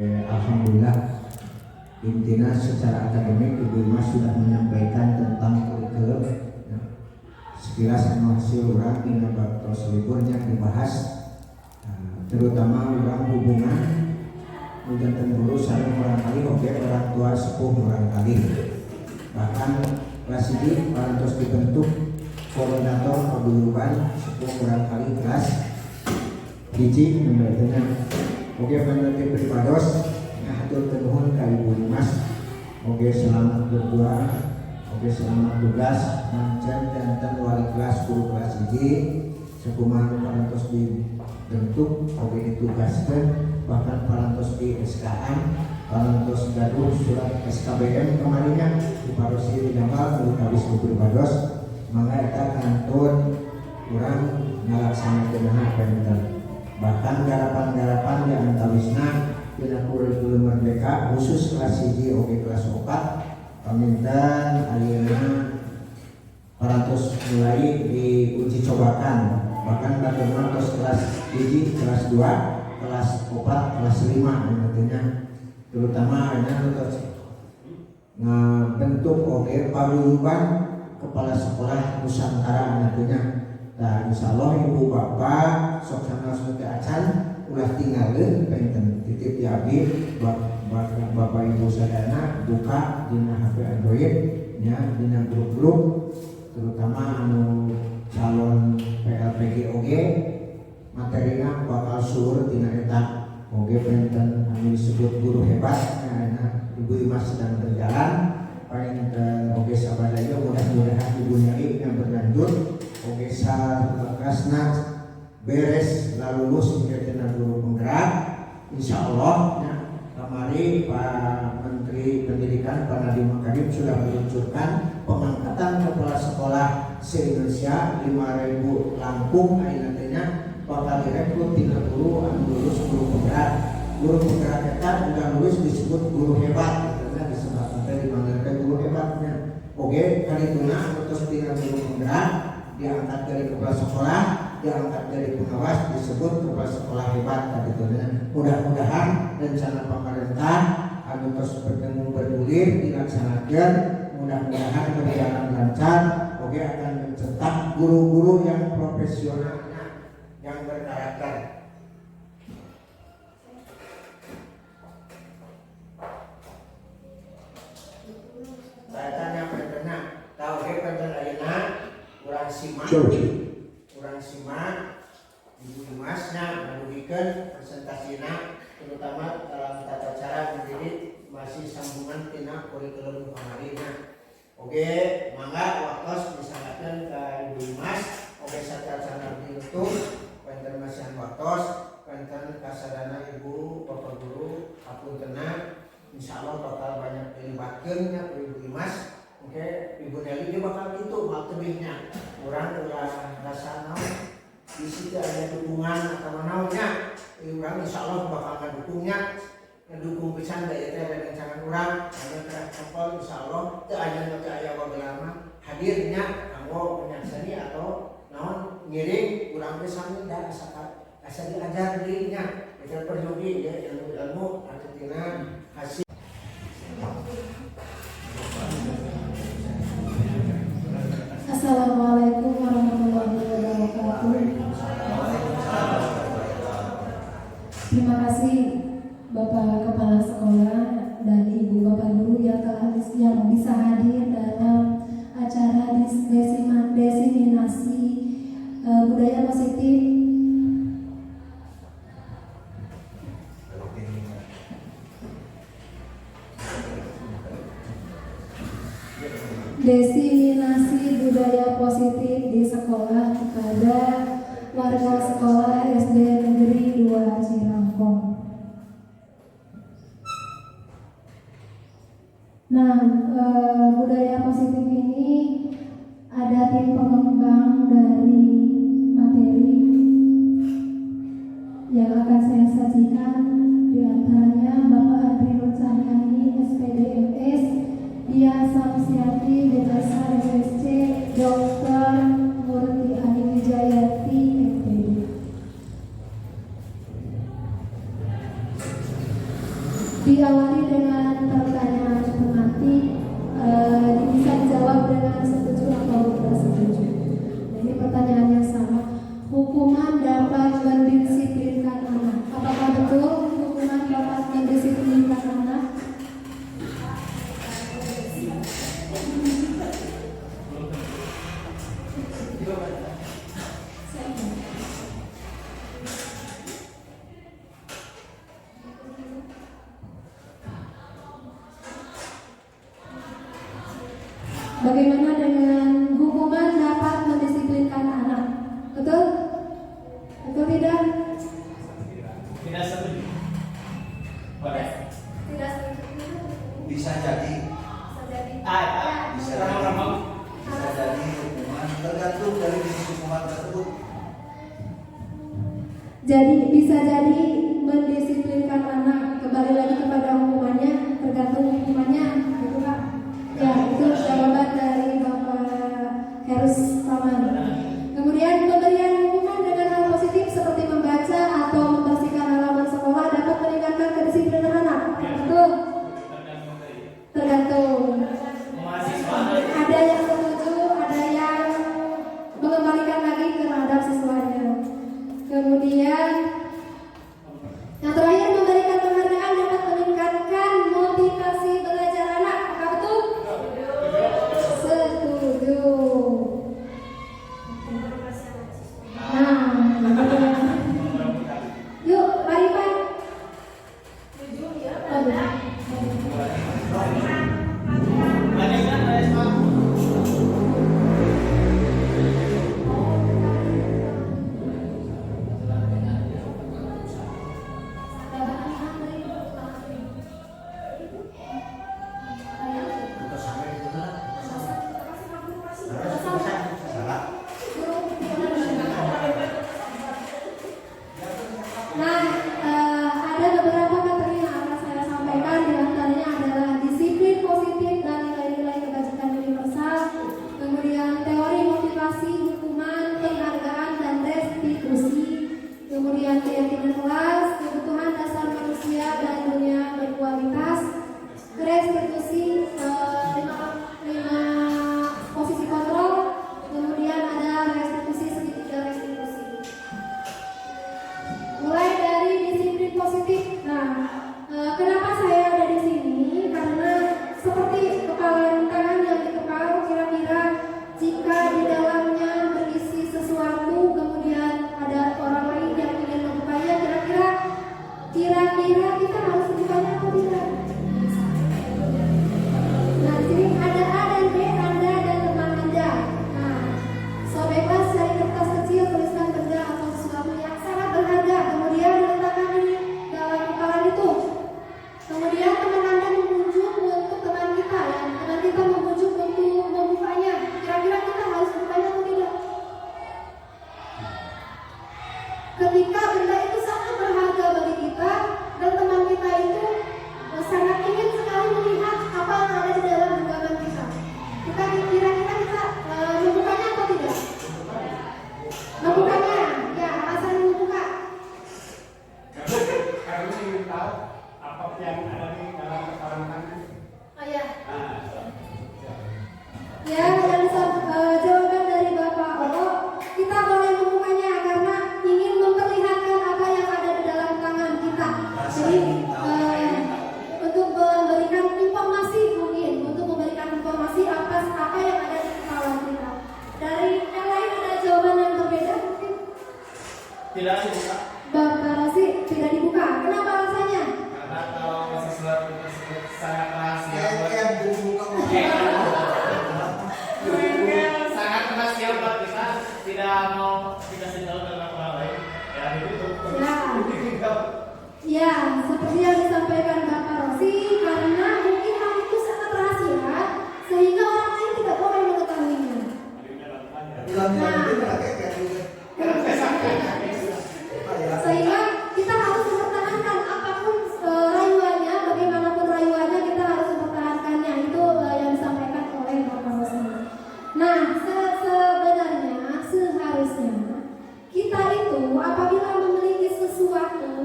Alhamdulillah, intinya secara akademik Ibu Mas sudah menyampaikan tentang kurikulum. Sekilas hasil orang di baktos liburnya dibahas, terutama orang hubungan jantan guru saling barangkali objek orang tua sepuh barangkali. Bahkan kelas ini parantos dibentuk koordinator paguyuban sepuh barangkali kelas hiji menurutnya. Oke, peneliti privados hatur nuhun ka Ibu Mas. Oke, selamat berjuang. Oke, selamat tugas. Mancen janten wali kelas guru kelas hiji sekumaha parantos dibentuk oke ditugaskeun, bahkan parantos di SKM, parantos gaduh surat SKBM kemarinnya diparosi di Damal di kabis privados. Mangga eta kantun urang ngalaksanakeun penten. Bahkan garapan-garapan di antawisna tina kurikulum merdeka khusus kelas hiji oke kelas 4 paminten ayeuna parantos mulai diuji cobakan. Bahkan bagaimana kelas hiji, kelas 2, kelas 4, kelas 5 artinya terutama ada bentuk oke paguyuban kepala sekolah Nusantara nantinya. Nah, insyaallah ibu bapak sok sanes teh acan ulah tinggalin penten titip di abdi bapak ibu sadana buka dina HP Android nya dina grup-grup terutama anu calon PLPG oge materina bakal sur dina eta oge penten anu disebut guru hebat. Nah, ibu Mas sedang berjalan paling oge sabadaya mudah-mudahan ibu nyari yang berlanjut oke sarkasna beres lalu lulus menjadi guru penggerak insyaallah ya. Kemarin Pak Menteri Pendidikan Pak Nadiem Makarim sudah meluncurkan pengangkatan kepala sekolah se-Indonesia 5.000 Lampung nantinya bakal direkrut 30 anu lulus guru penggerak. Guru penggerak eta udah lulus disebut guru hebat karena disebut dimanggilkan guru hebatnya. Oke, kali itu terus tinggal guru penggerak diangkat dari kepala sekolah, diangkat dari pengawas disebut kepala sekolah hebat katanya. Mudah-mudahan rencana pemerintah anu terus bergulir dilaksanakan, mudah-mudahan berjalan lancar. Oke, akan mencetak guru-guru yang profesionalnya yang berkarakter. Saya tanya pernah tahu pernah ayeuna urang simak Ibu Masnya merugikan presentasinya terutama dalam tata cara mendidik masih sambungan tina kurikulum kemarinnya. Oke, mangga waktos disangatkan ke Ibu Mas. Oke, sacara itu penten masihan waktos penten kasadana Ibu Bapak Guru hapuntenna insyaallah bakal banyak dilibatkeun ya Ibu Mas. Oke, Ibu Nelly dia bakal gitu mal tebihnya orang ulah rasa naon di situ ada dukungan atau naonnya orang insyaallah bakal ngedukungnya ngedukung pisan da eta rencana urang anu kerah kapal insyaallah teu aya bagelama hadirnya kanggo penyaksani atau naon ngiring urang teh sami da asa diajar dirinya kita perjugi ya ilmu artinya hasil. Assalamualaikum warahmatullahi wabarakatuh. Terima kasih Bapak Kepala Sekolah dan Ibu Bapak Guru yang bisa hadir dalam acara diseminasi budaya positif budaya positif di sekolah kepada warga sekolah SD Negeri 2 Cirangkong. Nah, budaya positif ini ada tim pengembang dari materi yang akan saya sajikan, diantaranya Bapak Andri Nurcahyani SPD MS, Dia Samsiati Desa MSC, Dr. Murti Ani Wijayati MPD. Bagaimana dengan hukuman dapat mendisiplinkan anak? Betul? Betul tidak? Tidak setuju. Boleh. Tidak setuju. Bisa jadi, Bisa jadi. bisa Ramah-ramah. jadi hukuman tergantung dari jenis hukuman tersebut. Jadi bisa jadi mendisiplinkan anak, kembali lagi kepada hukumannya, tergantung hukumannya, gitu Pak. Ya, itu jawaban dari Bapak Heru Taman. Kemudian pemberian hukuman dengan hal positif seperti membaca atau membersihkan halaman sekolah dapat meningkatkan kedisiplinan anak. Betul? Tergantung. Ada yang setuju, ada yang mengembalikan lagi terhadap siswanya. Kemudian yang terakhir, memberikan penghargaan dapat meningkatkan motivasi belajar anak. Apakah betul? Setuju. Nah, yuk, mari Pak. Nah, ada beberapa materi yang akan saya sampaikan, di antaranya adalah disiplin positif dan nilai-nilai kebajikan universal, kemudian teori motivasi, hukuman, penghargaan dan restitusi, kemudian keyakinan kelas, kebutuhan dasar manusia dan dunia berkualitas, restitusi, 5 posisi kontrol, kemudian ada restitusi segitiga restitusi. Mulai dari disiplin positif. Nah, kenapa saya ada di sini? Karena seperti kepala tangan yang dikepal, kira-kira jika di dalamnya berisi sesuatu, kemudian ada orang lain yang ingin membukanya, kira-kira kita harus membukanya atau tidak? Nah, di sini ada A dan B, Anda dan teman Anda. Nah, so bebas cari kertas kecil, tuliskan benda atau sesuatu yang sangat berharga, kemudian diletakkan di dalam kepala itu. Kemudian teman Anda mengunjung untuk teman kita, ya, teman kita mengunjung untuk membukanya. Kira-kira kita harus membukanya atau tidak? Ketika benda itu sangat berharga bagi kita dan teman kita itu sangat ingin sekali melihat apa yang ada di dalam genggaman kita, kira-kira kita membukanya atau tidak? Membukanya, ya, alasan membuka. Karena ingin tahu apa yang ada di dalam kepala tangan. Oh ya. Ya, dan jawaban dari Bapak Olo, kita boleh membukanya karena ingin memperlihatkan apa yang ada di dalam tangan kita. Jadi untuk memberikan informasi, mungkin untuk memberikan informasi apa yang ada di kepala kita. Dari yang lain ada jawaban yang berbeda mungkin? Tidak dibuka. Bapak Rosi tidak dibuka. Kenapa alasannya? Karena kalau sesuatu tersebut sangat rahasia buat sangat rahasia buat kita, tidak mau kita tahu dengan orang lain. Ya itu. Ya, seperti yang disampaikan Bapak Rosi, karena mungkin hal itu sangat rahasia sehingga orang lain tidak boleh mengetahuinya. Sehingga kita harus mempertahankan apapun rayuannya, bagaimanapun rayuannya kita harus mempertahankannya. Itu yang disampaikan oleh Bapak Rosi. Nah, sebenarnya seharusnya kita itu apabila memiliki sesuatu,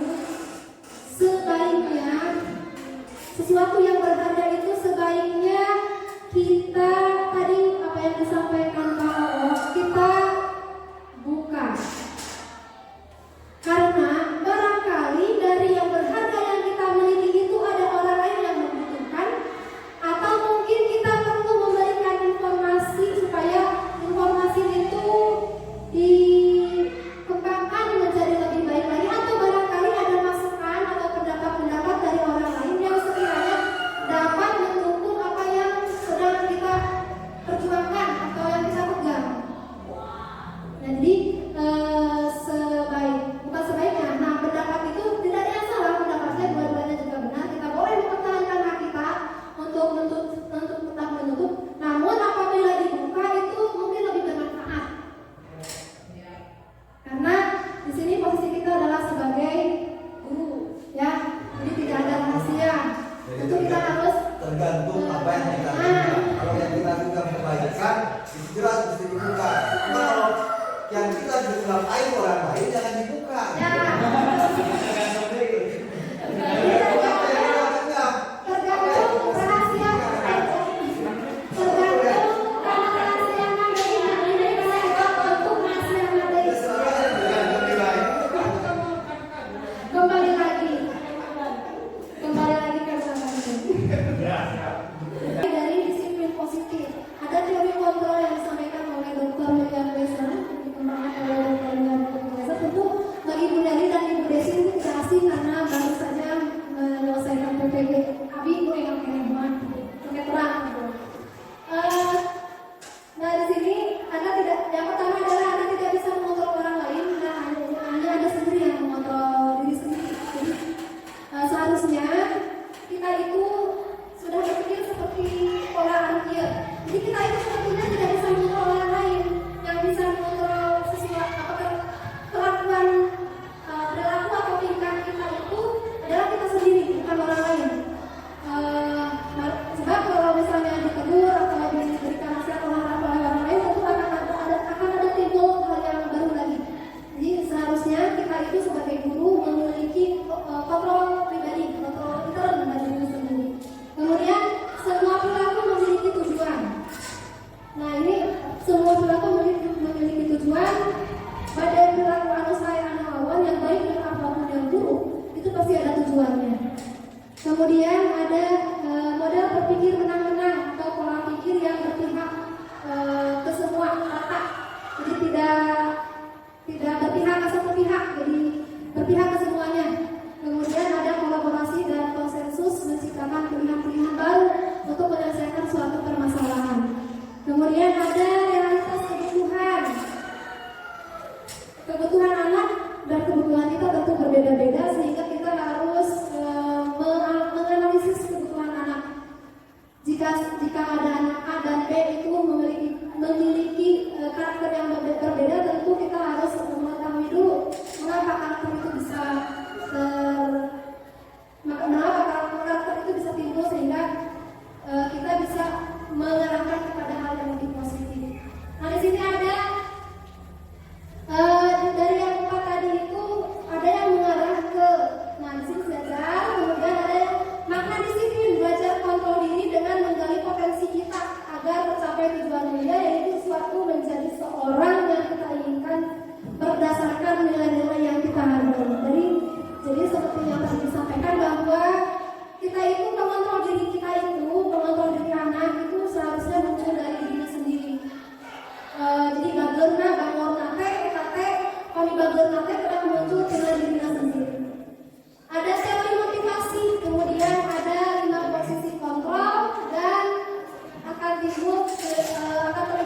sesuatu yang berharga itu sebaiknya kita, tadi apa yang disampaikan Pak Olo, kita buka. Karena barangkali dari yang berharga yang kita miliki itu ada orang lain yang membutuhkan, atau mungkin kita perlu memberikan informasi supaya kan itu jelas mesti dibuka. Cuma kalau yang kita dalam aib orang lain jangan dibuka. Ya. Tergantung diri. Tergantung rahasia. Tergantung karena rahasia yang ada ini untuk rahasia yang ada ini. Tergantung nilai. Kembali lagi ke sana. Ya, ya. Dari disiplin positif, ada teori kontrol yang disampaikan oleh Dr. William Besser, dikembangkan oleh Dr. William Besser. Tentu bagi Ibu Dari dan Ibu Desi ini tidak asing karena baru saja menyelesaikan PPG. Abi Ibu yang keren, pakai terang. Nah di sini Anda tidak, yang pertama adalah Anda tidak bisa mengontrol orang lain, hanya Anda sendiri yang mengontrol diri sendiri. Jadi seharusnya kita itu sudah berpikir seperti orang dia. Jadi kita itu sebetulnya tidak bisa mengontrol orang lain. Yang bisa mengontrol sesuatu apakah kelakuan perilaku atau tingkah kita itu adalah kita sendiri, bukan orang lain. Sebab kalau misalnya ditegur atau diberikan nasihat oleh orang lain, tentu akan ada timbul hal yang baru lagi. Jadi seharusnya kita itu sebagai guru memiliki kontrol pribadi, kontrol intern dari diri sendiri. Kemudian semua perilaku memiliki tujuan. Nah ini semua perilaku memiliki tujuan. Pada perilaku anak lawan yang baik dan apapun yang buruk itu pasti ada tujuannya. Kemudian ada model berpikir menang-menang atau pola pikir yang berpihak ke semua rata. Jadi tidak berpihak ke satu pihak, jadi berpihak ke semuanya. Kemudian ada kolaborasi dan konsensus menciptakan pilihan-pilihan baru untuk menyelesaikan suatu permasalahan. Kemudian ada realitas kebutuhan anak dan kebutuhan kita tentu berbeda-beda sehingga kita harus menganalisis kebutuhan anak. Jika ada anak A dan B itu memiliki karakter yang berbeda, tentu kita harus mengetahui dulu mengapa karakter itu bisa timbul sehingga kita bisa mengarahkan kepada hal yang lebih positif. Nah di sini ada dari yang 4 tadi itu ada yang mengarah ke, nah di sini belajar, kemudian ada makna disiplin, belajar kontrol diri dengan menggali potensi kita agar tercapai tujuan mulia, yaitu suatu menjadi seorang yang kita inginkan berdasarkan nilai-nilai yang kita hargai. Jadi seperti yang tadi disampaikan bahwa kita itu mengontrol diri kita itu, mengontrol diri anak itu seharusnya muncul dari diri sendiri. Jadi bageuna bangor nate, kami bageuna nate pernah muncul dari diri sendiri. Ada teori motivasi, kemudian ada 5 posisi kontrol dan akan terlibat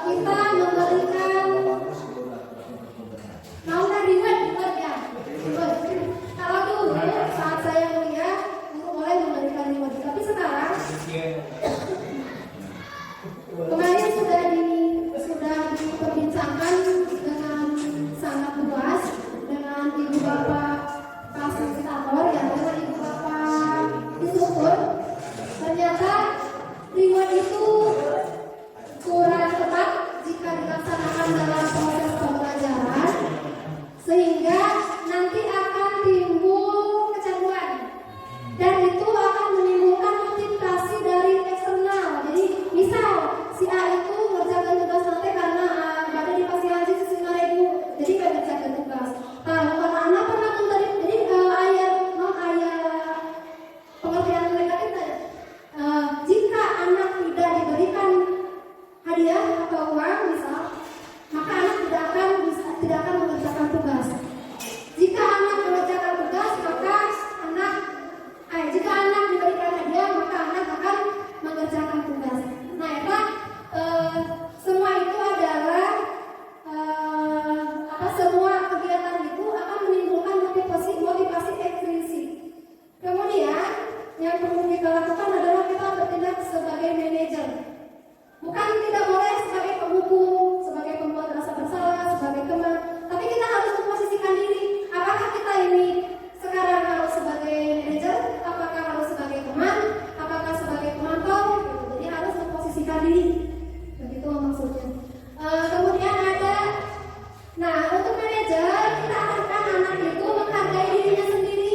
kita memberikan mau reward ya. Kalau dulu saat saya kuliah guru boleh memberikan reward, tapi sekarang kemarin sudah diperbincangkan dengan sangat luas dengan ibu bapak fasilitator ya, dengan ibu bapak instruktur. Ternyata reward itu kurang tepat jika dilaksanakan dalam proses pembelajaran, sehingga nanti akan timbul kecanduan dan itu akan menimbulkan motivasi dari eksternal. Jadi misal si A itu ngerjakan tugas nanti karena badan dikasih haji 5.000, jadi gak ngerjakan tugas. Nah, karena anak pernah menerima, jadi ayat pengertian mereka itu jika anak tidak diberikan hadiah atau uang misal, maka anak tidak akan mengerjakan tugas. Jika anak mengerjakan tugas, maka jika anak diberikan hadiah, maka anak akan mengerjakan tugas. Nah, semua itu adalah semua kegiatan itu akan menimbulkan motivasi ekstrinsik. Kemudian yang perlu kita lakukan adalah kita bertindak sebagai manajer. Bukan tidak boleh sebagai penghukum, sebagai pembuat rasa bersalah, sebagai teman, tapi kita harus memposisikan diri. Apakah kita ini sekarang harus sebagai manajer, apakah harus sebagai teman, apakah sebagai pemantau? Jadi harus memposisikan diri. Begitu maksudnya. Kemudian untuk manajer kita akan anak itu menghargai dirinya sendiri,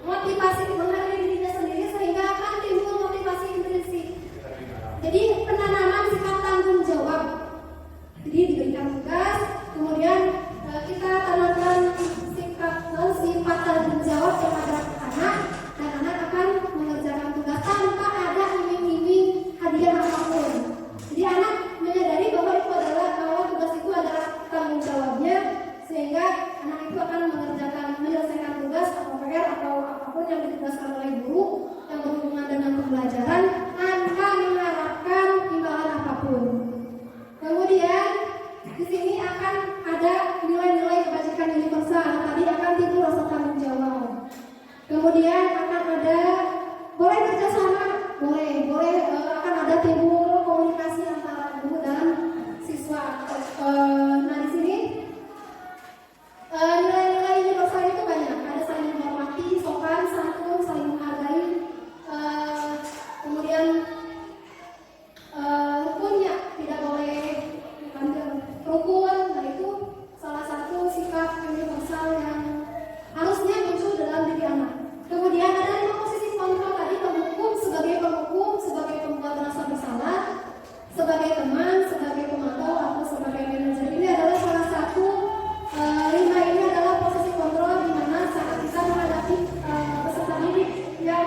motivasi menghargai dirinya sendiri sehingga akan timbul motivasi intrinsik. Jadi penanaman sifat tanggung jawab. Jadi diberikan tugas, kemudian kita tanamkan sifat tanggung jawab kepada anak, dan anak akan mengerjakan tugas tanpa ada iming-iming hadiah apapun. Jadi anak menyadari bahwa tugas itu adalah tanggung jawabnya, sehingga anak itu akan menyelesaikan tugas atau PR atau apapun yang ditugaskan oleh guru yang berhubungan dengan pembelajaran tanpa mengharapkan imbalan apapun. Kemudian di sini akan ada nilai-nilai kebajikan universal. Tadi akan timbul rasa tanggung jawab. Kemudian akan ada boleh kerjasama, boleh akan ada timbul komunikasi antara guru dan siswa. Nah di sini nilai-nilai universal itu banyak. Ada saling menghormati, sopan, santun, saling menghargai. Kemudian rukunnya tidak boleh rukun. Nah itu salah satu sifat universal yang harusnya muncul dalam diri anak. Kemudian ada 5 posisi kontrol tadi: penghukum, sebagai pembuat rasa bersalah, sebagai teman, sebagai pemantau, atau sebagai manajer. Ini adalah salah satu 5 ini adalah posisi kontrol di mana saat kita menghadapi peserta didik yang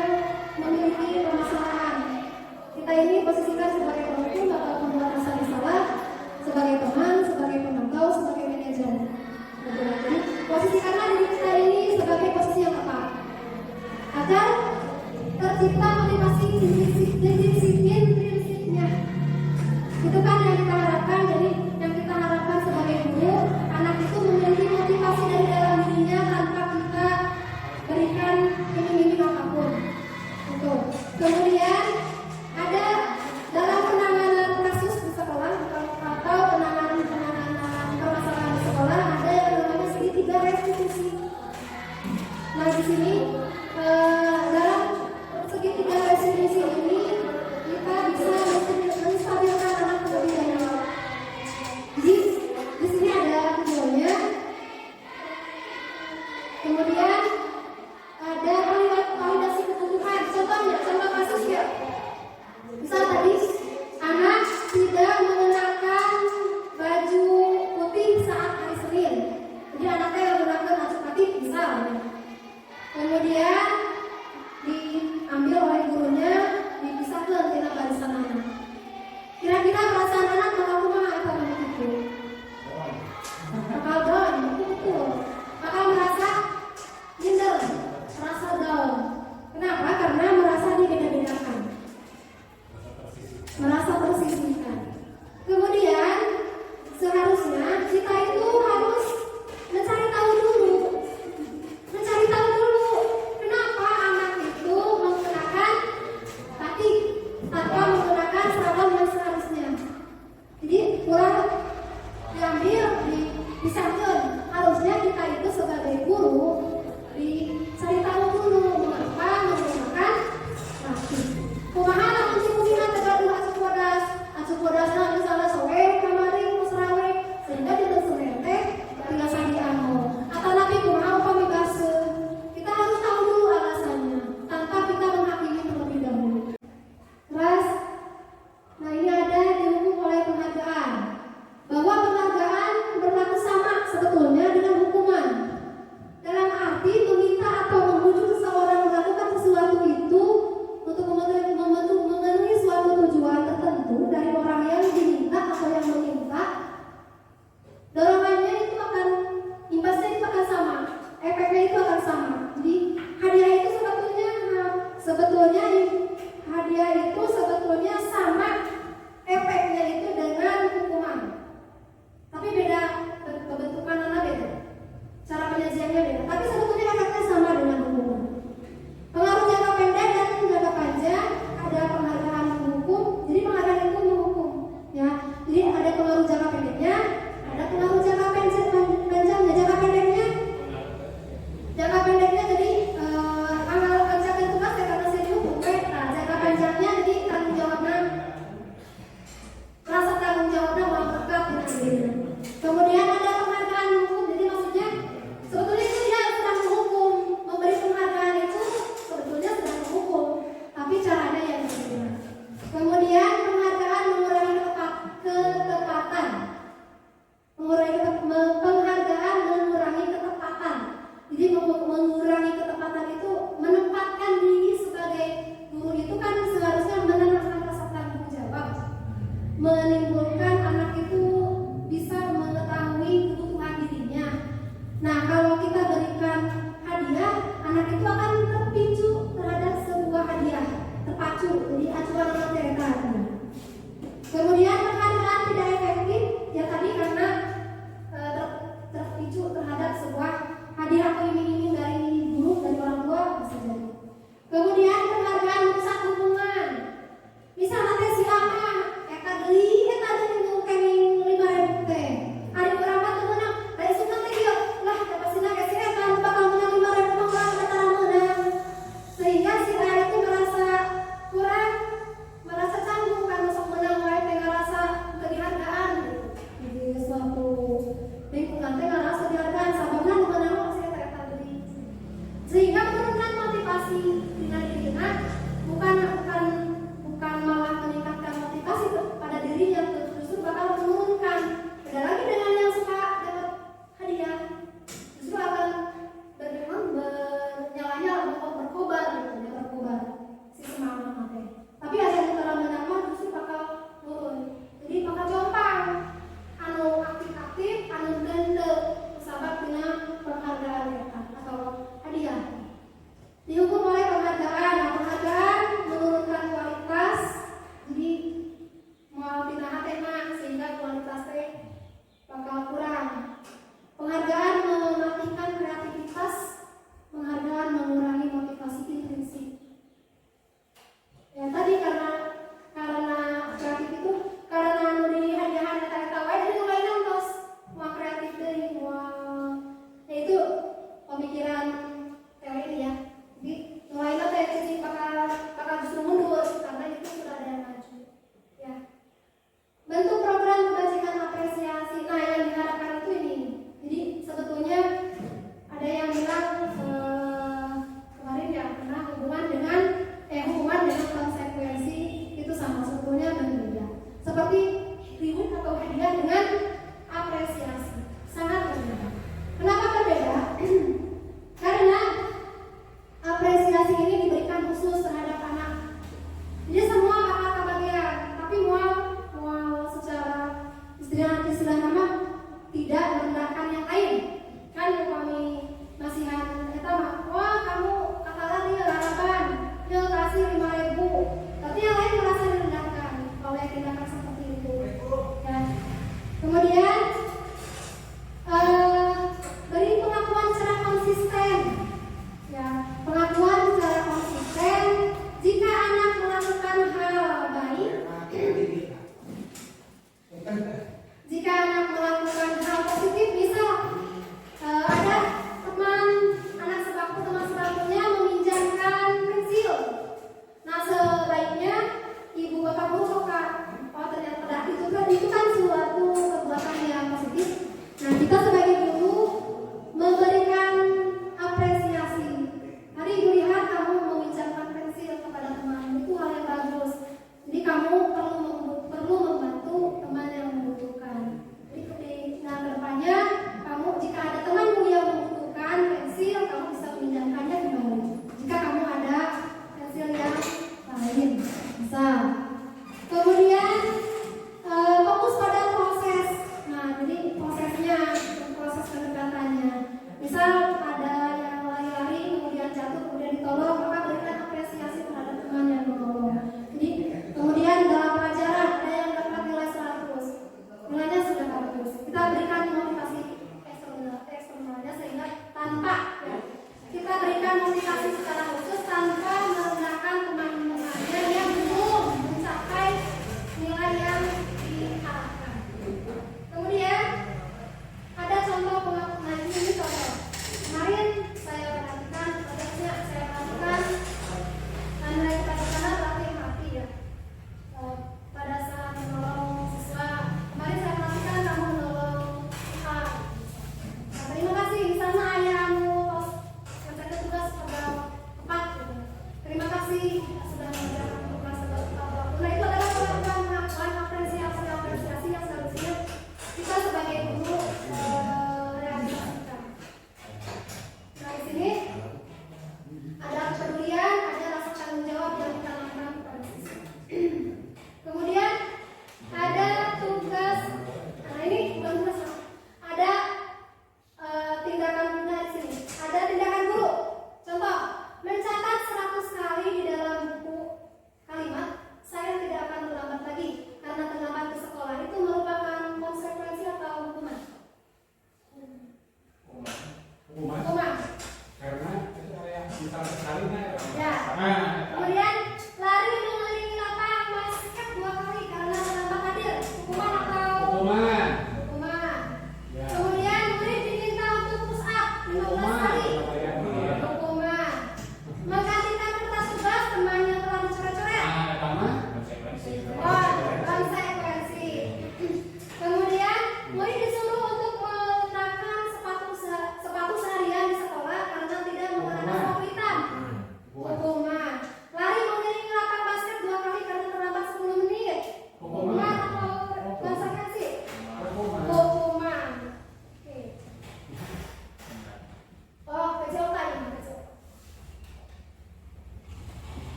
memiliki permasalahan. Kita ini posisikan sebagai penghukum atau pembuat rasa bersalah, sebagai teman, sebagai pemantau, sebagai manajer. Jadi posisikanlah diri kita ini sebagai posisi yang tepat agar tercipta motivasi intrinsik-intrinsik-intrinsik-nya. Itu kan yang kita harapkan. Jadi yang kita harapkan sebagai guru, anak itu memiliki motivasi dari dalam dirinya tanpa kita berikan iming-iming apapun. Betul. Kemudian ada dalam penanganan kasus di sekolah atau penanganan permasalahan di sekolah, ada yang namanya segitiga restitusi. Nah di sini dalam segitiga restitusi ini kita bisa menstabilkan anak terlebih dahulu. kurang diambil, disangkun. Harusnya kita itu sebagai guru dicari tahu dulu mengapa menggunakan plastik. Kumaha lamun fungsinya tegaduh asup podasna misalnya soe kamari musrawe sehingga di semen teh biasa dianggo. Atanapi kumaha upami base. Kita harus tahu dulu alasannya tanpa kita menghakimi terlebih dahulu. Terus, nah ini ada dihukum oleh penghargaan bahwa penghargaan berlaku sama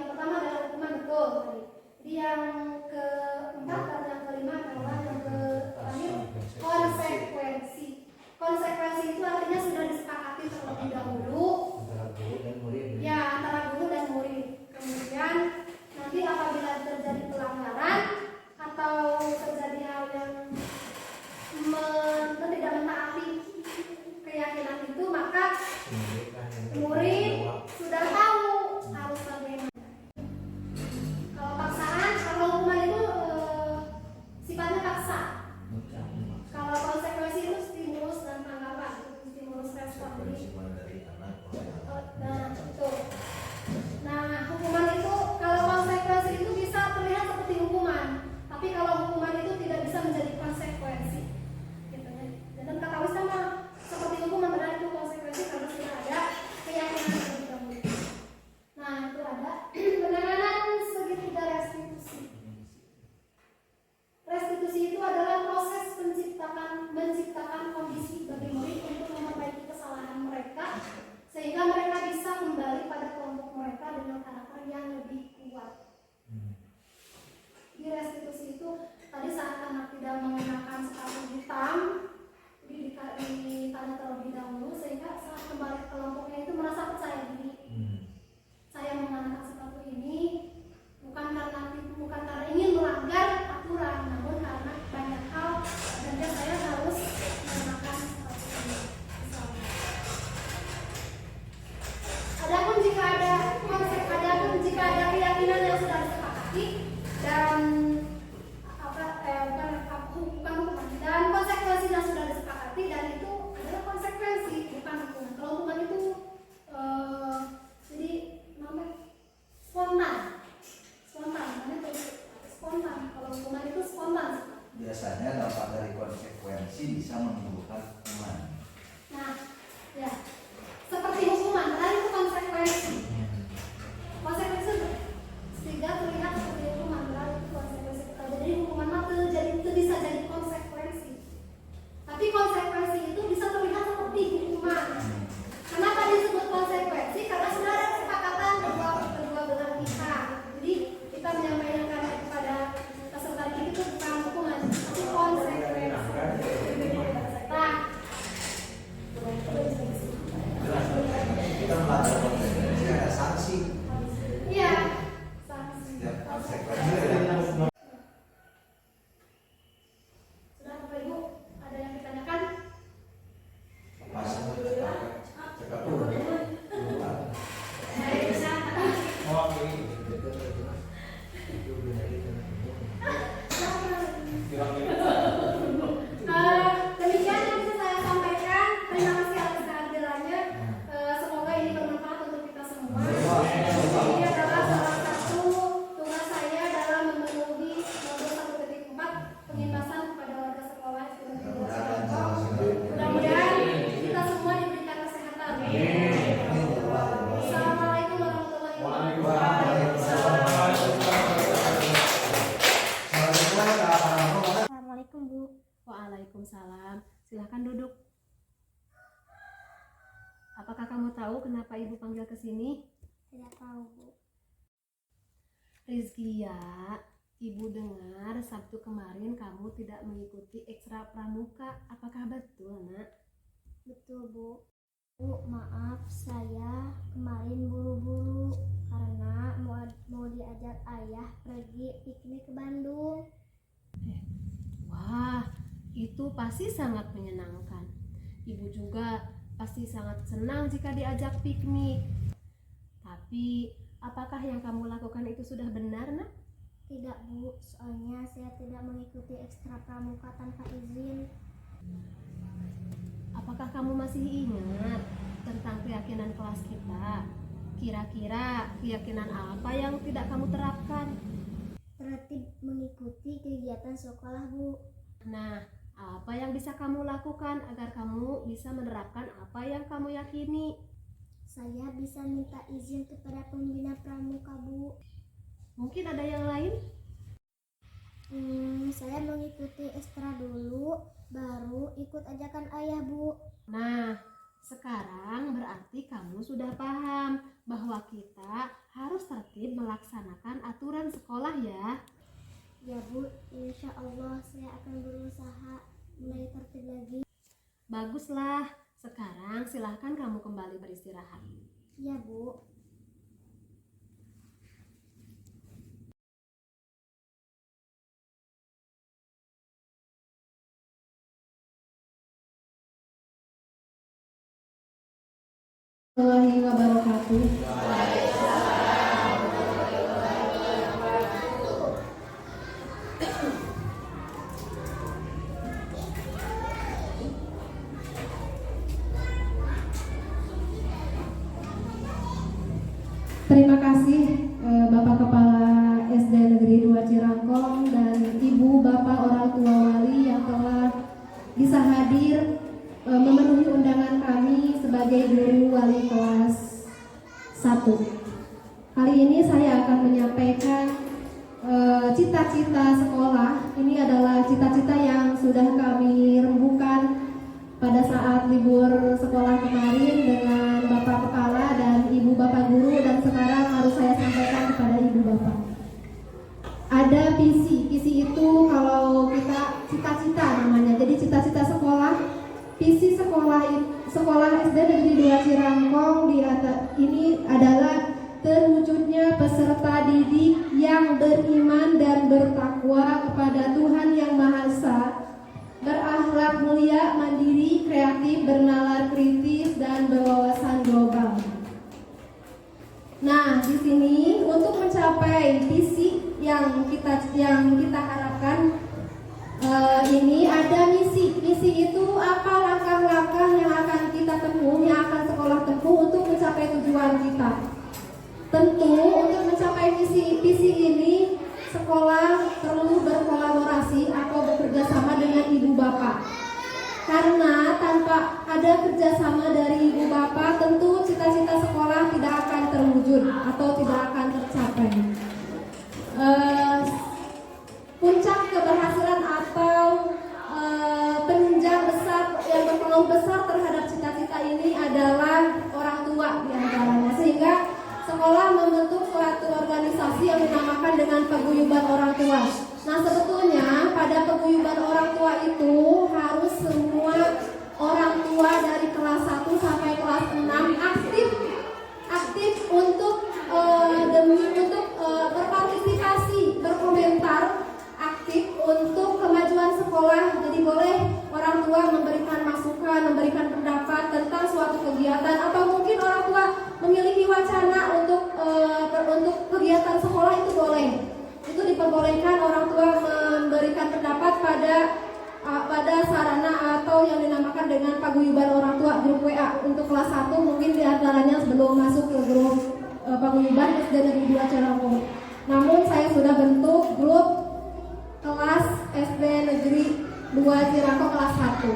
yang pertama adalah hukuman betul tadi. Jadi yang keempat dan yang kelima adalah yang terakhir konsekuensi. Konsekuensi itu artinya sudah disepakati terlebih dahulu antara guru dan murid. ya antara guru dan murid. Kemudian nanti apabila terjadi pelanggaran atau terjadi hal yang tidak mentaati keyakinan itu, maka murid sudah tahu harus bagaimana. Kalau paksaan, kalau hukuman itu sifatnya paksa. Kalau konsekuensi itu stimulus dan tanggapan, stimulus respon. Nah, itu. Nah, hukuman itu kalau konsekuensi itu bisa terlihat seperti hukuman, tapi kalau hukuman itu tidak bisa menjadi konsekuensi. Gitu ya. Dan kata wisma seperti hukuman berarti itu konsekuensi karena sudah ada keyakinan terlebih dahulu. Nah, itu ada penanganan segitiga restitusi. Restitusi itu adalah proses menciptakan kondisi bagi murid untuk memperbaiki kesalahan mereka sehingga mereka bisa kembali pada kelompok mereka dengan karakter yang lebih kuat. Di restitusi itu tadi saat anak tidak mengenakan sepatu hitam, ditanya terlebih dahulu sehingga saat kembali ke kelompoknya itu merasa percaya diri. Saya mengenakan sepatu ini bukan karena ingin melanggar aturan, namun karena banyak hal dan saya harus mengenakan sepatu ini. Adapun jika ada keyakinan yang sudah disepakati dan dan konsekuensi yang sudah disepakati dan itu adalah konsekuensi bukan hukuman. Kalau hukuman itu jadi namanya spontan. Kalau hukuman itu spontan. Biasanya dampak dari konsekuensi bisa menimbulkan hukuman. Nah, ya seperti hukuman, tadi itu konsekuensi. Konsekuensi tidak terlihat seperti hukuman, berarti itu konsekuensi. Jadi hukuman itu bisa jadi konsekuensi. Tapi konsekuensi itu bisa terlihat seperti hukuman. Kenapa disebut konsekuensi? Karena sudah ada kesepakatan kedua belah pihak. Jadi kita menyampaikan kepada peserta didik itu bukan hukuman, tapi konsekuensi. Nah, Kita melanggar konsekuensi ada sanksi. iya, sanksi. Setiap konsekuensi ada. Sudah Bapak Ibu, ada yang ditanyakan? Masuk cekap dulu. Baik, bisa. Demikian yang bisa saya sampaikan. Terima kasih atas kehadirannya. Semoga ini bermanfaat untuk kita semua. Ini adalah salah satu tugas saya dalam memenuhi nomor 1.4 pengentasan kepada warga sekolah. Mudah-mudahan kita semua diberikan kesehatan. Assalamualaikum warahmatullahi wabarakatuh. Assalamualaikum Bu. Waalaikumsalam. Silahkan duduk. Apakah kamu tahu kenapa Ibu panggil ke sini? Tidak tahu, Bu. Rizkia, Ibu dengar Sabtu kemarin kamu tidak mengikuti ekstra pramuka. Apakah betul, Nak? Betul, Bu. Bu, maaf saya kemarin buru-buru karena mau diajak ayah pergi piknik ke Bandung. Wah, itu pasti sangat menyenangkan. Ibu juga pasti sangat senang jika diajak piknik. Tapi, apakah yang kamu lakukan itu sudah benar, Nak? Tidak, Bu, soalnya saya tidak mengikuti ekstra pramuka tanpa izin. Apakah kamu masih ingat tentang keyakinan kelas kita? Kira-kira keyakinan apa yang tidak kamu terapkan? Tertib mengikuti kegiatan sekolah, Bu. Nah, apa yang bisa kamu lakukan agar kamu bisa menerapkan apa yang kamu yakini? Saya bisa minta izin kepada pembina pramuka, Bu. Mungkin ada yang lain? Saya mengikuti ekstra dulu, baru ikut ajakan ayah, Bu. Nah, sekarang berarti kamu sudah paham bahwa kita harus tertib melaksanakan aturan sekolah ya. Ya Bu, insya Allah saya akan berusaha mulai tertib lagi. Baguslah, sekarang silahkan kamu kembali beristirahat. Ya Bu. Warahmatullahi wabarakatuh. Terima kasih Bapak Kepala SD Negeri 2 Cirangkong dan Ibu Bapak orang tua wali yang telah bisa hadir memenuhi undangan kami sebagai guru wali kelas 1. Kali ini saya akan menyampaikan cita-cita sekolah. Ini adalah cita-cita yang sudah kami rembukan pada saat libur sekolah kemarin dengan Bapak Kepala dan Ibu Bapak Guru, dan sekarang harus saya sampaikan kepada Ibu Bapak. Ada visi itu kalau kita cita-cita namanya. Jadi cita-cita sekolah, visi sekolah SD Negeri 2 Cirangkong ini adalah terwujudnya peserta didik yang beriman dan bertakwa kepada Tuhan Yang Maha Esa, berakhlak mulia, mandiri, kreatif, bernalar kritis, dan berwawasan global. Nah, di sini untuk mencapai visi yang kita harapkan, ini ada misi. Misi itu apa langkah-langkah yang akan kita tempuh, yang akan sekolah tempuh untuk mencapai tujuan kita. Tentu untuk mencapai visi ini sekolah perlu berkolaborasi atau bekerja sama dengan ibu bapak. Karena tanpa ada kerjasama dari ibu bapak, tentu cita-cita sekolah tidak akan terwujud atau tidak akan tercapai. Puncak keberhasilan atau penunjang besar yang berpengaruh besar terhadap cita-cita ini adalah orang tua diantaranya, sehingga sekolah membentuk suatu organisasi yang dinamakan dengan paguyuban orang tua. Nah, sebetulnya pada paguyuban orang tua itu harus semua orang tua dari kelas 1 sampai kelas 6 aktif untuk berpartisipasi, berkomentar, aktif untuk kemajuan sekolah. Jadi boleh orang tua memberikan masukan, memberikan pendapat tentang suatu kegiatan, atau mungkin orang tua memiliki wacana untuk kegiatan sekolah, itu boleh. Itu diperbolehkan orang tua memberikan pendapat pada sarana atau yang dinamakan dengan paguyuban orang tua, grup WA. Untuk kelas 1 mungkin diantaranya sebelum masuk ke grup paguyuban SD Negeri 2 Cirangkong. Namun saya sudah bentuk grup kelas SD Negeri 2 Cirangkong kelas 1.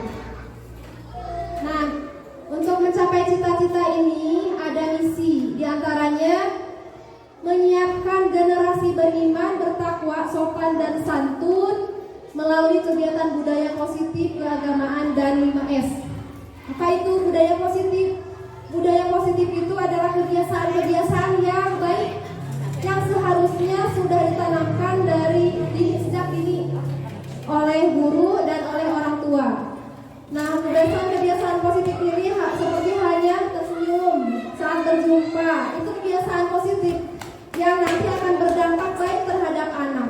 Nah, untuk mencapai cita-cita ini ada misi, diantaranya menyiapkan generasi beriman, bertakwa, sopan dan santun melalui kegiatan budaya positif, keagamaan, dan 5S. Apa itu budaya positif? Budaya positif itu adalah kebiasaan-kebiasaan yang baik yang seharusnya sudah ditanamkan sejak dini oleh guru dan oleh orang tua. Nah, kebiasaan positif ini seperti hanya tersenyum saat berjumpa, itu kebiasaan positif yang nanti akan berdampak baik terhadap anak.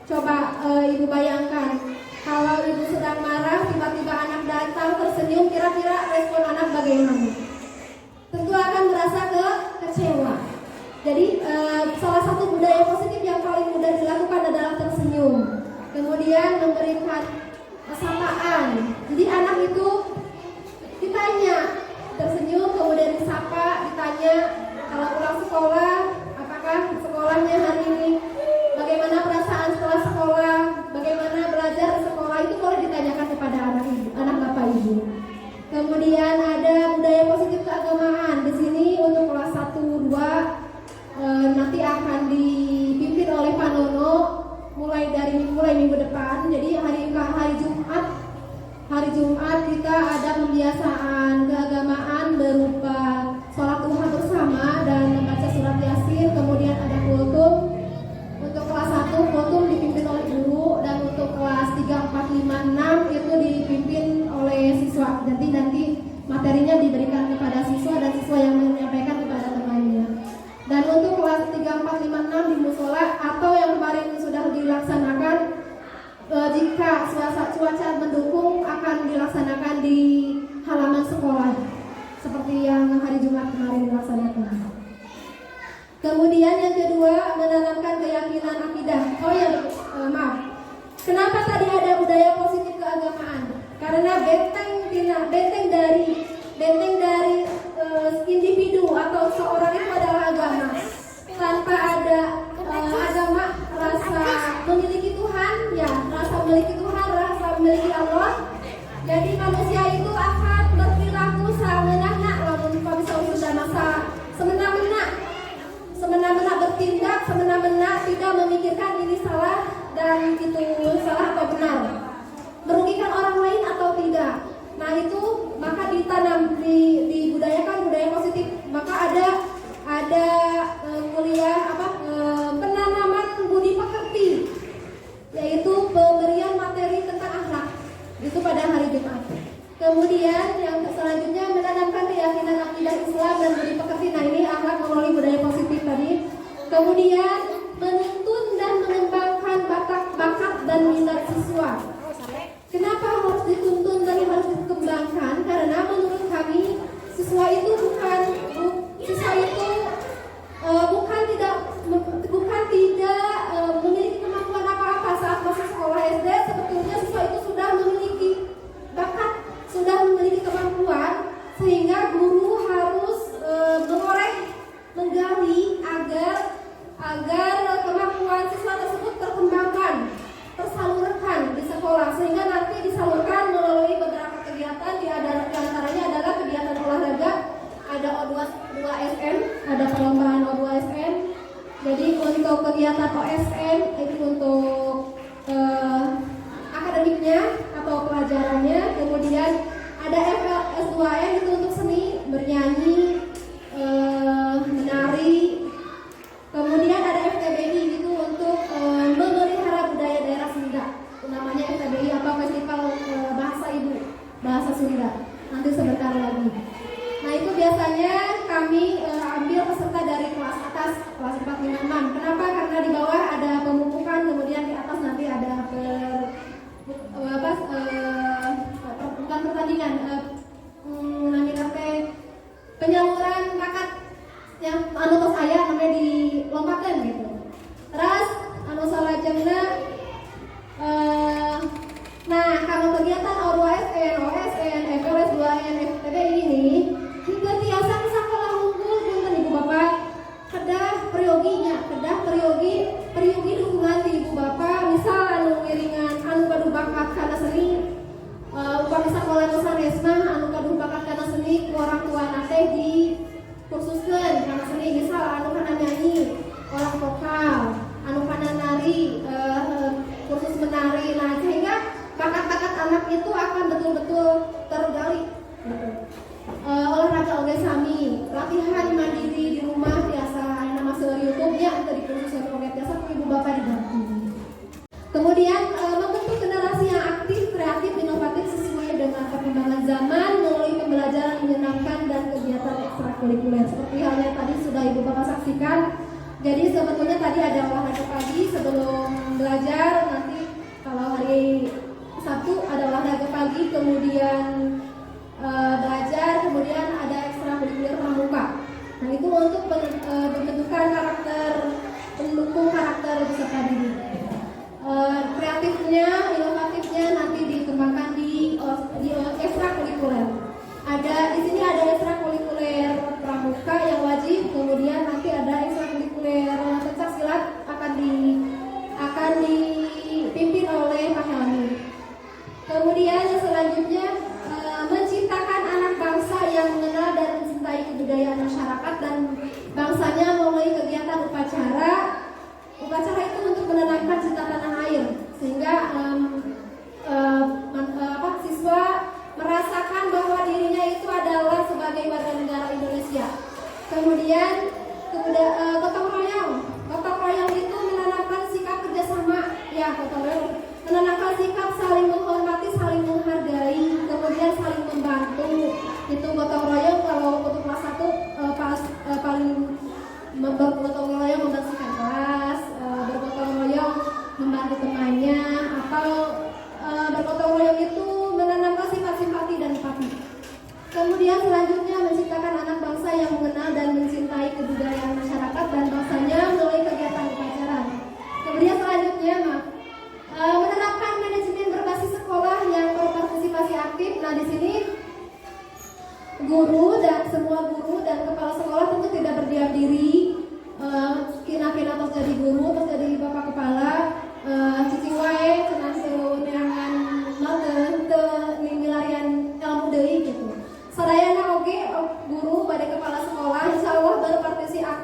Coba ibu bayangkan, kalau ibu sedang marah, tiba-tiba anak datang tersenyum, kira-kira respon anak bagaimana? Tentu akan merasa kecewa. Jadi salah satu budaya positif yang paling mudah dilakukan adalah tersenyum. Kemudian memberikan sapaan. Jadi anak itu ditanya, tersenyum, kemudian disapa, ditanya kalau pulang sekolah, apakah sekolahnya hari ini, bagaimana perasaan setelah sekolah, bagaimana belajar di sekolah, itu boleh ditanyakan kepada anak bapak ibu. Kemudian ada budaya positif keagamaan. Di sini untuk kelas 1, 2 nanti akan dipimpin oleh Pak Nono mulai minggu depan. Jadi hari Jumat kita ada pembiasaan keagamaan berupa sholat duha bersama dan membaca surat Yasin. Kemudian tidak memikirkan ini salah dan itu salah atau benar, merugikan orang lain atau tidak. Nah itu maka ditanam, dibudayakan budaya positif. Maka ada penanaman budi pekerti, yaitu pemberian materi tentang akhlak itu pada hari Jumat. Kemudian yang selanjutnya menanamkan keyakinan akidah Islam dan budi pekerti. Nah ini akhlak melalui budaya positif tadi. Kemudian menuntun dan mengembangkan bakat dan minat siswa. Kenapa harus dituntun dan harus dikembangkan? Karena menurut kami siswa itu bukan tidak memiliki kemampuan apa-apa saat masuk sekolah SD. Sebetulnya siswa itu sudah memiliki bakat, sudah memiliki kemampuan, sehingga guru harus menggali agar kemampuan siswa tersebut terkembangkan, tersalurkan di sekolah, sehingga nanti disalurkan melalui beberapa kegiatan. Di antaranya adalah kegiatan olahraga, ada O2SM, ada perlombaan O2SM. Jadi untuk kegiatan OSN itu untuk akademiknya atau pelajarannya. Kemudian ada FLS2N itu untuk seni, bernyanyi, menari. Kemudian ada FTBI itu untuk memelihara budaya daerah Sunda. Namanya FTBI Festival Bahasa Ibu, Bahasa Sunda. Nanti sebentar lagi. Nah itu biasanya kami ambil peserta dari kelas atas, kelas 4, 5, 6. Kenapa? Karena di bawah ada pemupukan, kemudian di atas nanti ada bukan pertandingan, penyaluran bakat yang tos aya namanya dilompatkan gitu. Terus salajengna nah kalau kegiatan O2SN, OSN, FLS2N, FTBI ini hingga tiasa ke sekolah unggul punten Ibu Bapak kedah periogi dukungan di Ibu Bapak. Misal anu ngiringan anu gaduh bakat kana seni, upami sakola nu sanesna anu gaduh bakat kana seni ku orang tua teh di kursuskeun kana seni. Misal anu kana nyanyi, orang vokal, anu kana nari, kursus menari. Nah sehingga bakat-bakat anak itu akan betul-betul tergali. Olahraga oge sami, latihan mandiri di rumah biasa nama seur YouTube-nya atau di kursus oge biasa ku Ibu Bapak dibantu. Kemudian membentuk generasi yang aktif, kreatif, inovatif sesuai dengan perkembangan zaman melalui pembelajaran menyenangkan dan kegiatan ekstrakurikuler. Seperti halnya tadi sudah Ibu Bapak saksikan. Jadi sebetulnya tadi ada olahraga pagi sebelum belajar, nanti kalau hari Sabtu ada olahraga pagi, kemudian belajar, kemudian ada ekstrakurikuler pramuka. Nah itu untuk pembentukan karakter, pendukung karakter peserta didik. Kreatifnya, inovatifnya nanti dikembangkan di ekstrakurikuler. Di sini ada ekstrakurikuler pramuka yang wajib, kemudian nanti ada ekstrakurikuler pencak silat akan dipimpin oleh Pak Helmi. Kemudian yang selanjutnya menciptakan anak bangsa yang mengenal dan mencintai kebudayaan masyarakat dan bangsanya melalui kegiatan upacara. Upacara itu untuk menenangkan cinta tanah air, sehingga siswa merasakan bahwa dirinya itu adalah sebagai warga negara Indonesia. Kemudian gotong royong itu menanamkan sikap kerjasama, gotong royong menanamkan sikap saling menghormati, saling menghargai, kemudian saling membantu. Itu gotong royong kalau untuk kelas 1 paling bergotong royong membersihkan kelas, bergotong royong membantu temannya, atau bergotong royong itu menanamkan sifat simpati dan empati. Kemudian selanjutnya menciptakan anak bangsa yang mengenal dan mencintai kebudayaan masyarakat dan bangsanya melalui kegiatan upacara. Kemudian selanjutnya menerapkan manajemen berbasis sekolah yang berpartisipasi aktif. Nah di sini semua guru dan kepala sekolah tentu tidak berdiam diri. Kina-kina terus jadi guru, terus jadi bapak kepala, cici wae cenah neangan milarian ilmu deui gitu. Sadayana oge guru pada kepala sekolah insya Allah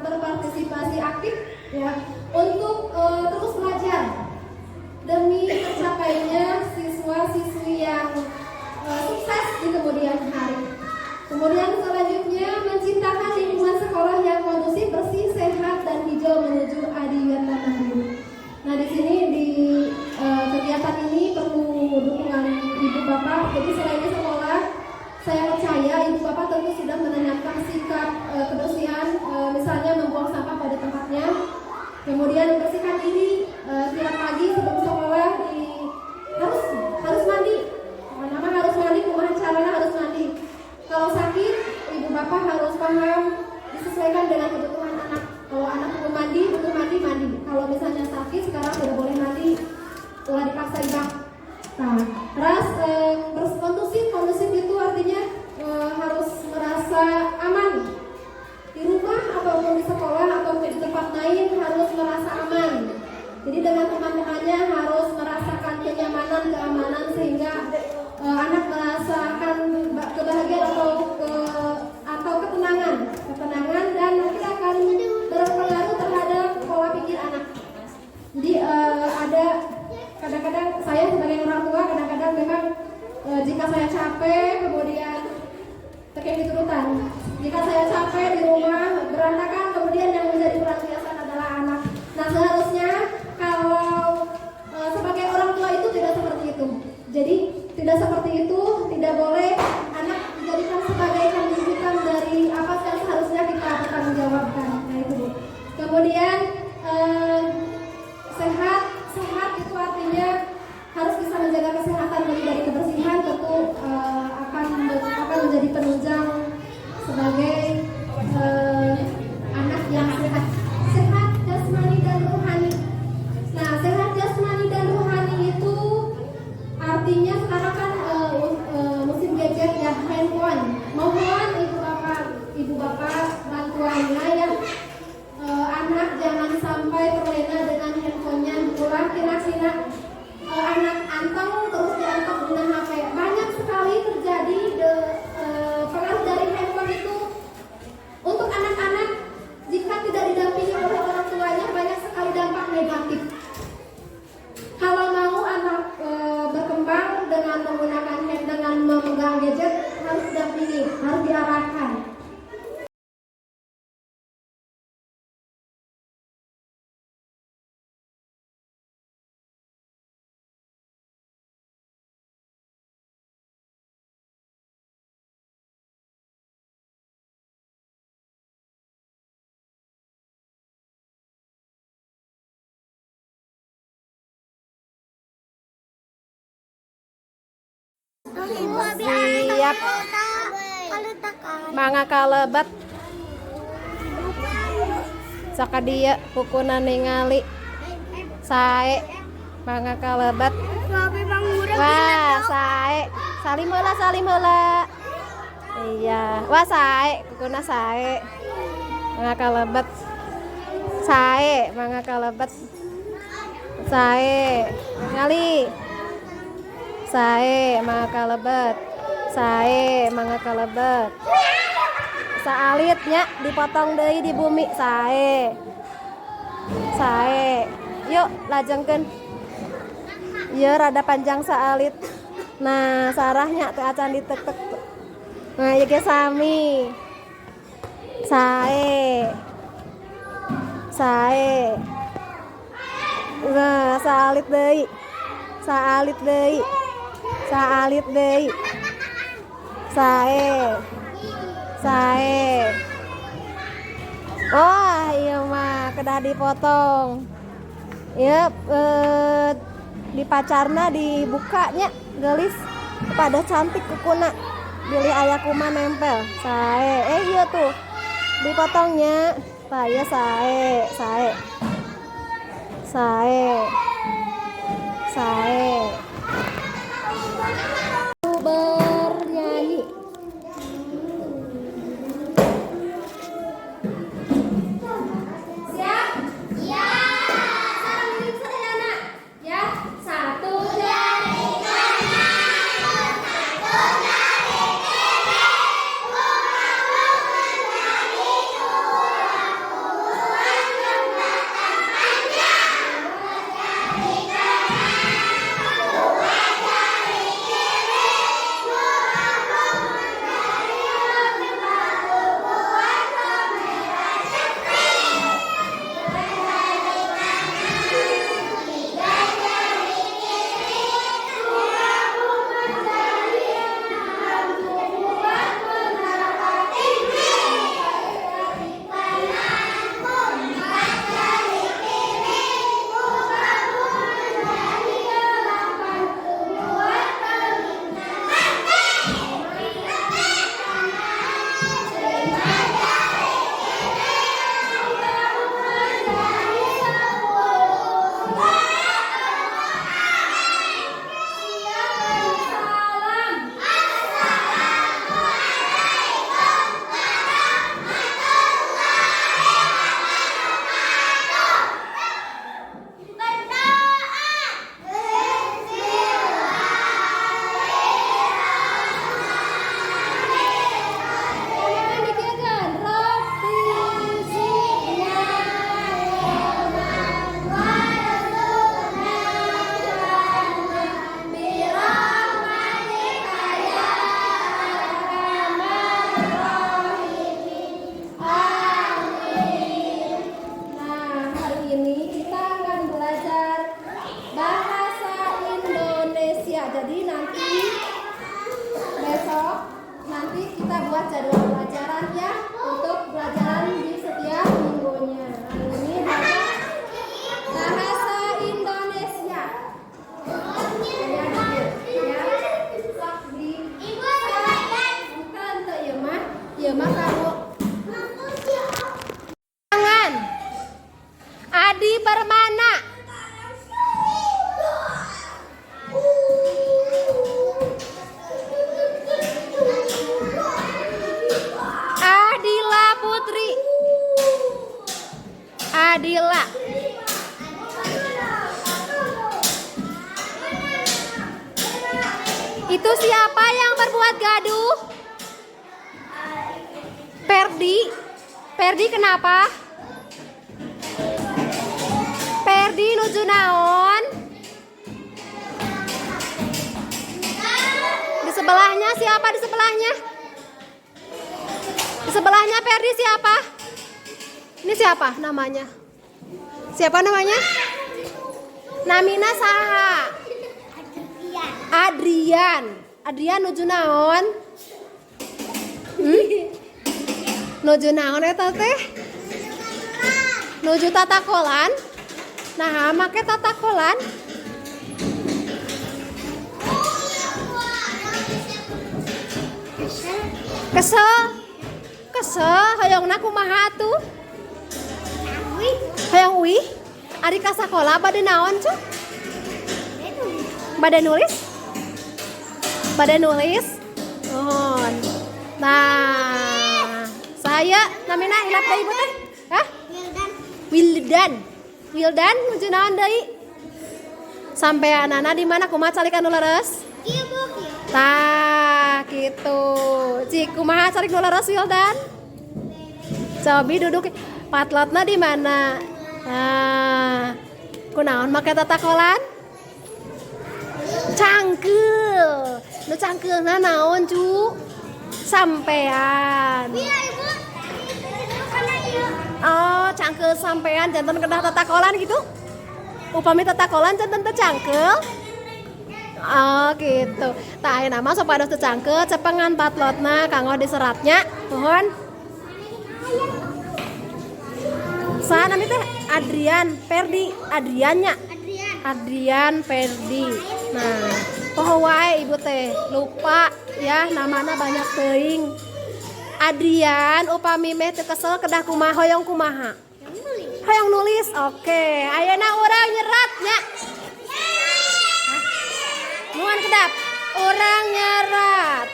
berpartisipasi aktif ya, untuk terus belajar demi tercapainya siswa-siswi yang sukses di kemudian hari. Kemudian selanjutnya menciptakan lingkungan sekolah yang kondusif, bersih, sehat, dan hijau menuju adiwiyata mandiri. Nah, di sini di kegiatan ini perlu dukungan ibu bapak. Jadi selain di sekolah, saya percaya ibu bapak tentu sudah menanamkan sikap kebersihan, misalnya membuang sampah pada tempatnya, kemudian membersihkan diri tiap pagi sebelum sekolah, harus mandi. Nama harus mandi, kumaha caranya harus mandi. Kalau sakit, ibu bapak harus paham disesuaikan dengan kebutuhan anak. Kalau anak perlu mandi, butuh mandi. Kalau misalnya sakit, sekarang tidak boleh mandi, ulah dipaksa ibak. Nah, terus kondusif itu artinya harus merasa aman di rumah ataupun di sekolah ataupun di tempat lain, harus merasa aman. Jadi dengan teman-temannya harus merasakan kenyamanan, keamanan, sehingga anak merasakan kebahagiaan atau ketenangan dan nanti akan berpengaruh terhadap pola pikir anak. Jadi ada kadang-kadang saya sebagai orang tua kadang-kadang memang jika saya capek kemudian terkait diturutan. Jika saya capek di rumah berantakan, kemudian yang menjadi pelampiasan adalah anak. Nah, seharusnya kalau sebagai orang tua itu tidak seperti itu. Jadi tidak seperti itu, tidak boleh anak dijadikan sebagai rujukan dari apa yang seharusnya kita pertanggungjawabkan. Nah itu Bu. Kemudian sehat itu artinya harus bisa menjaga kesehatan dari kebersihan, tentu akan menjadi penunjang sebagai anak yang sehat jasmani dan rohani. Nah, sehat jasmani dan rohani itu artinya sekarang kan musim gadget ya, handphone. Mohon ibu bapak bantuannya ya, anak jangan sampai terlena dengan handphonenya. Ulah kira-kira anak anteng terus diantok dengan HP. Banyak sekali terjadi pengaruh dari handphone itu untuk anak-anak. Jika tidak didampingi oleh orang tuanya, banyak sekali dampak negatif. Kalau mau anak berkembang dengan menggunakan dengan memegang gadget, harus didampingi, harus diarahkan. Siap. Mangga kalebat. Sakadia pukuna ningali sae mangga kalebat. Wah, sae. Salim heula. Iya. Wah, sae, pukuna sae. Mangga kalebat. Sae, mangga kalebat. Sae. Ngali. Sae mangga kalebet, sae mangga kalebet. Saalitnya dipotong deui di bumi, sae. Yuk lajengkeun. Ieu rada panjang saalit. Nah, sarahnya teu acan ditek-tek. Nah, ieu ge sami. Sae. Nah, saalit deui. Sae. Wah, iya mah kedah dipotong. Ya, di pacarna dibukanya gelis pada cantik kukuna. Bilih aya kumaha nempel. Sae. Iya tuh. Dipotongnya. Tah ya sae. Bernyanyi. Siap? Iya. Sekarang ini sederhana. Ya, 1 dari kanan, 1 dari kiri, kurang dari kurang jembatan Permana. Adila Putri. Adila. Itu siapa yang berbuat gaduh? Perdi. Perdi kenapa? Perdi nuju naon? Di sebelahnya siapa di sebelahnya? Di sebelahnya Perdi siapa? Ini siapa namanya? Siapa namanya? Namina saha? Adrian. Adrian nuju naon? Nuju naon eta teh? Nuju tatakolan. Nah, make tatakolan. Kesel. Kesel hoyongna kumaha tuh? Hoyong uih. Ari ka sakola bade naon, Cuk? Bade nulis? Bade nulis? Oh. Nah, saya namina hilap deui teh. Hah? Wildan. Wildan nuju naon deui? Sampeanana di mana kumaha calik anu leres? Kieu Bu, kieu. Tah, gitu. Cik kumaha calik nu leres Wildan? Cobi duduk. Patlotna di mana? Nah, kunaon make tatakolan? Cangkeul. Nu cangkeulna naon, Cu? Sampean. Iya, Ibu. Kana ieu. Oh, cangkeul sampean janten kedah tatakolan gitu? Upami tatakolan janten teu cangkeul? Oh, gitu. Tah ayeuna mah sok pados teu cangkeul, cepengan patlotna kanggo diseratnya. Mohon. Saha namanya teh? Adrian, Perdi, Adriannya. Adrian Perdi. Nah, poho wae ibu teh lupa ya namana banyak teuing. Adrian upami meh teu kesel kedah kumaha hoyong kumaha? Hoyong nulis. Oke, ayeuna urang nyerat nya. Nuhun kedap. Urang nyerat.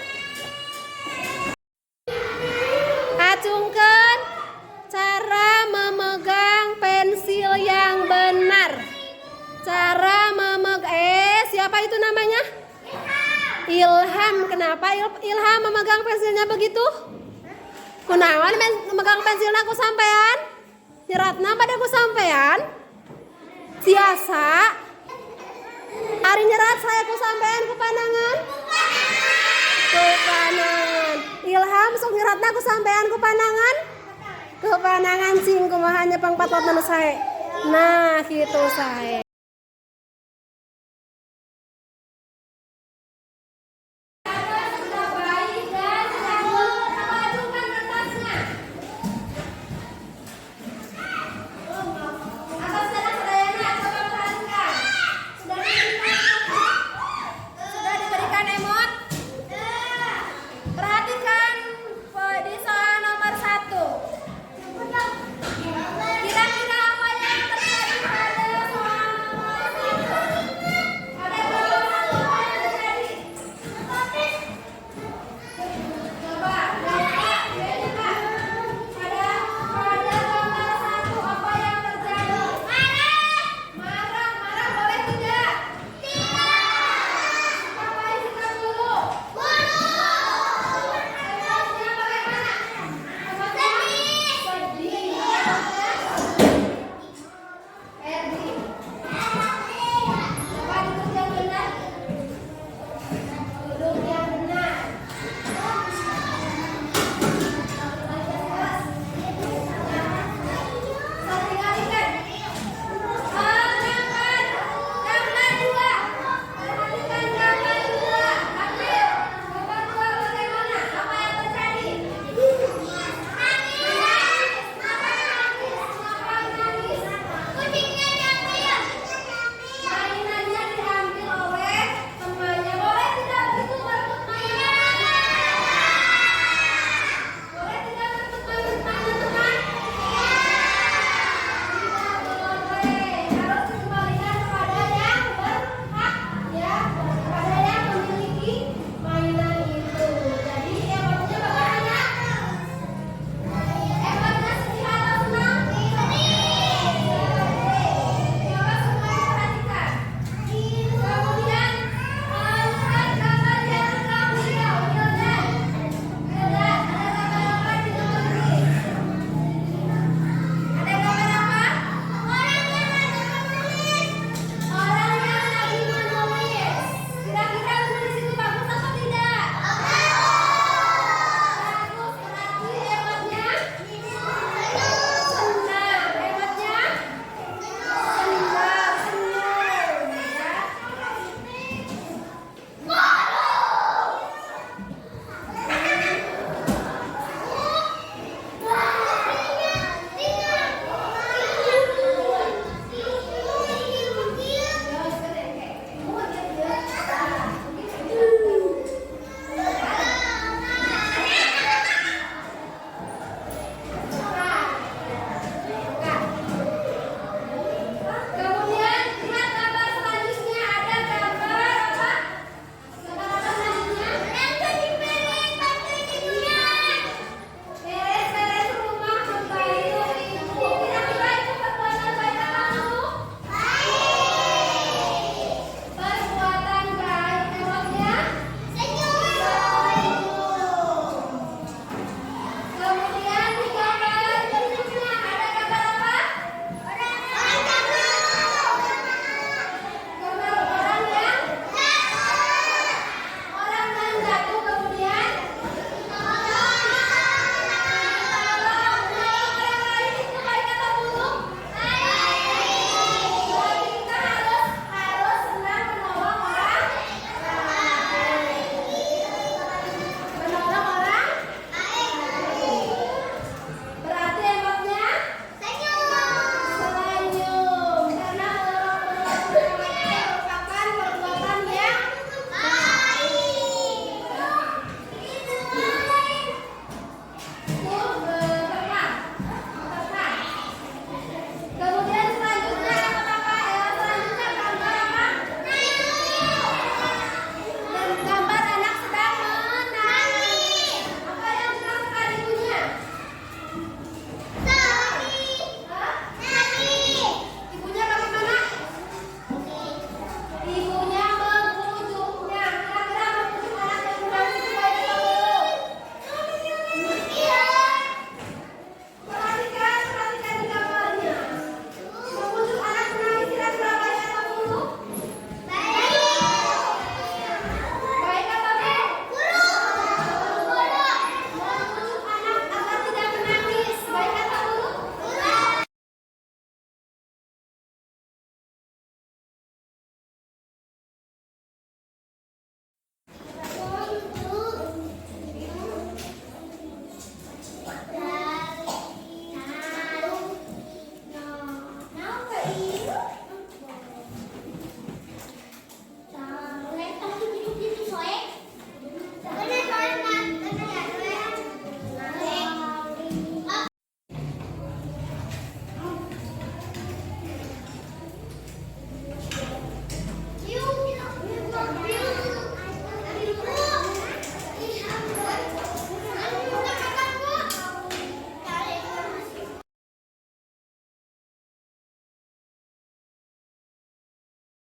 Acungkeun cara memegang pensil yang benar. Cara siapa itu namanya? Ilham. Kenapa Ilham memegang pensilnya begitu? Kunaon memegang pensilnya ku sampean? Nyeratna pada ku sampean? Siasa? Ari nyerat saya ku sampean ku panangan? Ku panangan. Ilham sok nyeratna ku sampean ku panangan? Ku panangan sing kumaha nyepang patlot nu sae. Nah, kitu sae.